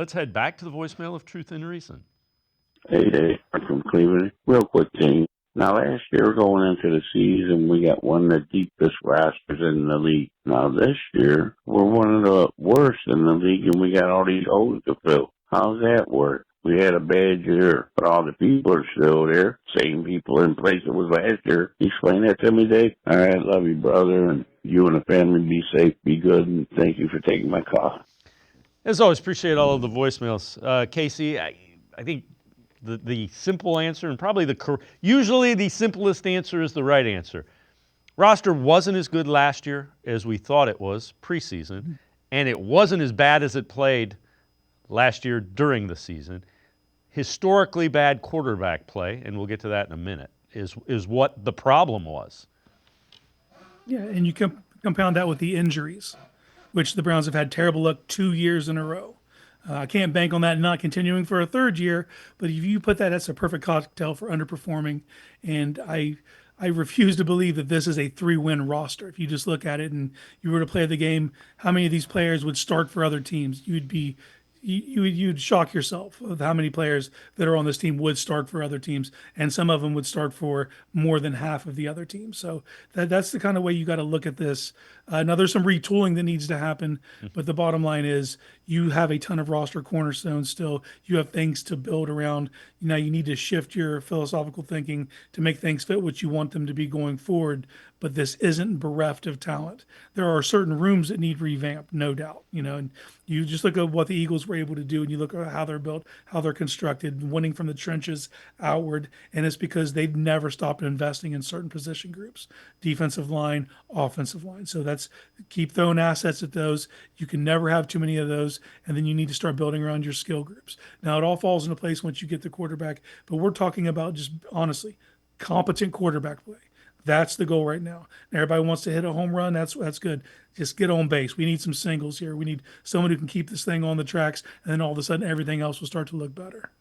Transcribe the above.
Let's head back to the voicemail of Truth and Reason. Hey, Dave, I'm from Cleveland. Real quick thing. Now, last year going into the season, we got one of the deepest rosters in the league. Now, this year, we're one of the worst in the league, and we got all these holes to fill. How's that work? We had a bad year, but all the people are still there. Same people in place it was last year. Explain that to me, Dave. All right, love you, brother, and you and the family be safe, be good, and thank you for taking my call. As always, appreciate all of the voicemails. Casey, I think the simple answer, and probably usually the simplest answer is the right answer. Roster wasn't as good last year as we thought it was preseason, and it wasn't as bad as it played last year during the season. Historically bad quarterback play, and we'll get to that in a minute, is what the problem was. Yeah, and you compound that with the injuries, which the Browns have had terrible luck 2 years in a row. I can't bank on that not continuing for a third year, but if you put that, that's a perfect cocktail for underperforming. And I refuse to believe that this is a 3-win roster. If you just look at it and you were to play the game, how many of these players would start for other teams? You'd shock yourself of how many players that are on this team would start for other teams, and some of them would start for more than half of the other teams. So that's the kind of way you got to look at this. Now there's some retooling that needs to happen, but the bottom line is you have a ton of roster cornerstones still. You have things to build around. Now you need to shift your philosophical thinking to make things fit what you want them to be going forward. But this isn't bereft of talent. There are certain rooms that need revamped, no doubt. And you just look at what the Eagles were able to do, and you look at how they're built, how they're constructed, winning from the trenches outward, and it's because they've never stopped investing in certain position groups, defensive line, offensive line. So that's keep throwing assets at those. You can never have too many of those, and then you need to start building around your skill groups. Now it all falls into place once you get the quarterback, but we're talking about just honestly competent quarterback play. That's the goal right now. Everybody wants to hit a home run. That's good. Just get on base. We need some singles here. We need someone who can keep this thing on the tracks, and then all of a sudden everything else will start to look better.